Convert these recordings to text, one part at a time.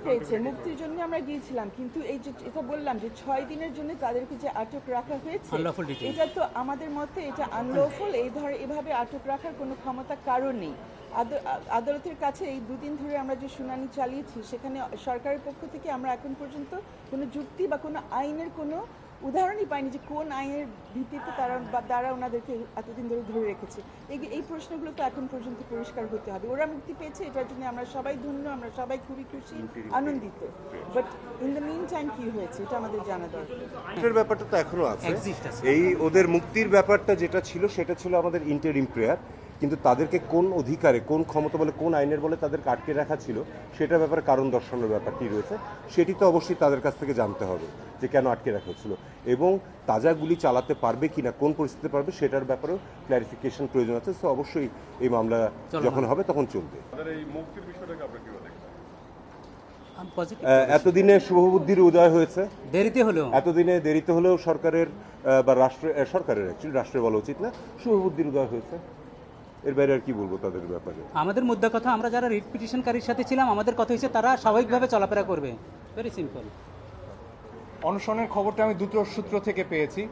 পেয়েছে, মুক্তির জন্য আমরা গিয়েছিলাম, কিন্তু এই যে এটা বললাম যে 6 দিনের জন্য তাদেরকে যে আটক রাখা হয়েছে, এটা তো আমাদের মতে এটা আনলফুল। এভাবে আটক রাখার কোনো ক্ষমতা কারণ নেই। আদালতের কাছে এই 2 দিন ধরে আমরা যে শুনানি চালিয়েছি, সেখানে সরকারের পক্ষ থেকে আমরা এখন পর্যন্ত কোনো যুক্তি বা কোনো আইনের কোনো উদাহরণই পাইনি যে কোন আইনের ভিত্তিতে তারা ওনাদেরকে এতদিন ধরে রেখেছে। এই প্রশ্নগুলো তো এখন পর্যন্ত পরিষ্কার হতে হবে। ওরা মুক্তি পেয়েছে, এটার জন্য আমরা সবাই ধন্য, আমরা সবাই খুবই খুশি, আনন্দিত। But in the meantime কি হয়েছে এটা আমাদের জানা দরকার। ব্যাপারটা তো এখনো আছে। এই ওদের মুক্তির ব্যাপারটা যেটা ছিল সেটা ছিল আমাদের ইন্টারিম প্রেয়ার, কিন্তু তাদেরকে কোন অধিকারে, কোন ক্ষমতা বলে, কোন আইনের বলে তাদেরকে আটকে রাখা ছিল, সেটার ব্যাপারে কারণ দর্শানোর ব্যাপারটি রয়েছে। সেটি তো অবশ্যই তাদের কাছ থেকে জানতে হবে যে কেন আটকে রাখা হচ্ছিল, এবং তাজা গুলি চালাতে পারবে কিনা, কোন পরিস্থিতিতে পারবে, সেটার ব্যাপারেও ক্ল্যারিফিকেশন প্রয়োজন আছে। তো অবশ্যই এই মামলা যখন হবে তখন চলবে। এতদিনে শুভবুদ্ধির উদয় হয়েছে, এতদিনে দেরিতে হলেও সরকারের বা রাষ্ট্রের বলা উচিত না, শুভবুদ্ধির উদয় হয়েছে। এর বাইরে আর কি বলবো তাদের ব্যাপারে। আমাদের মুদ্রা কথা, আমরা যারা রিট পিটিশনকারীর সাথে ছিলাম, আমাদের কথা হচ্ছে তারা স্বাভাবিকভাবে চলাফেরা করবে। Very simple. অনশনের খবরটা আমি দুটো সূত্র থেকে পেয়েছি,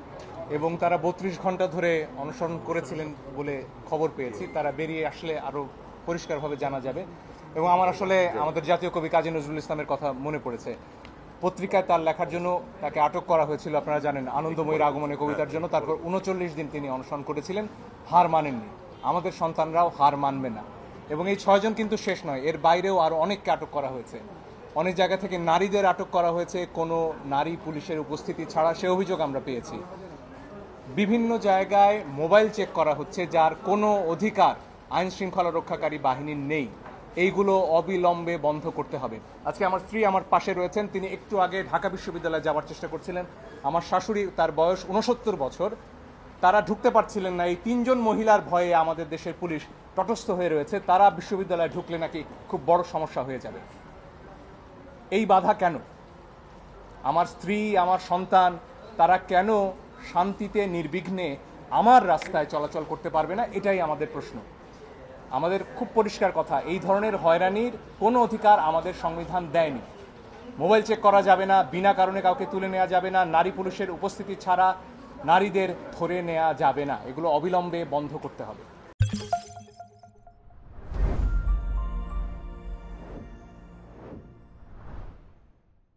এবং তারা 32 ঘন্টা ধরে অনশন করেছিলেন বলে খবর পেয়েছি। তারা বেরিয়ে আসলে আরও পরিষ্কারভাবে জানা যাবে। এবং আমার আসলে আমাদের জাতীয় কবি কাজী নজরুল ইসলামের কথা মনে পড়েছে। পত্রিকায় তার লেখার জন্য তাকে আটক করা হয়েছিল, আপনারা জানেন, আনন্দময়ীর আগমনে কবিতার জন্য। তারপর 39 দিন তিনি অনশন করেছিলেন, হার মানেননি। আমাদের সন্তানরাও হার মানবে না। এবং এই 6 জন কিন্তু শেষ নয়, এর বাইরেও আরও অনেককে আটক করা হয়েছে। অনেক জায়গা থেকে নারীদের আটক করা হয়েছে কোনো নারী পুলিশের উপস্থিতি ছাড়া, সে অভিযোগ আমরা পেয়েছি। বিভিন্ন জায়গায় মোবাইল চেক করা হচ্ছে, যার কোনো অধিকার আইন শৃঙ্খলা রক্ষাকারী বাহিনীর নেই। এইগুলো অবিলম্বে বন্ধ করতে হবে। আজকে আমার স্ত্রী আমার পাশে রয়েছেন, তিনি একটু আগে ঢাকা বিশ্ববিদ্যালয়ে যাওয়ার চেষ্টা করছিলেন। আমার শাশুড়ি, তার বয়স 69 বছর, তারা ঢুকতে পারছিলেন না। এই 3 জন মহিলার ভয়ে আমাদের দেশের পুলিশ তটস্থ হয়ে রয়েছে। তারা বিশ্ববিদ্যালয়ে ঢুকলে নাকি খুব বড় সমস্যা হয়ে যাবে। এই বাধা কেন? আমার স্ত্রী, আমার সন্তান, তারা কেন শান্তিতে নির্বিঘ্নে আমার রাস্তায় চলাচল করতে পারবে না? এটাই আমাদের প্রশ্ন। আমাদের খুব পরিষ্কার কথা, এই ধরনের হয়রানির কোনো অধিকার আমাদের সংবিধান দেয়নি। মোবাইল চেক করা যাবে না, বিনা কারণে কাউকে তুলে নেওয়া যাবে না, নারী পুলিশের উপস্থিতি ছাড়া নারীদের ধরে নেওয়া যাবে না। এগুলো অবিলম্বে বন্ধ করতে হবে।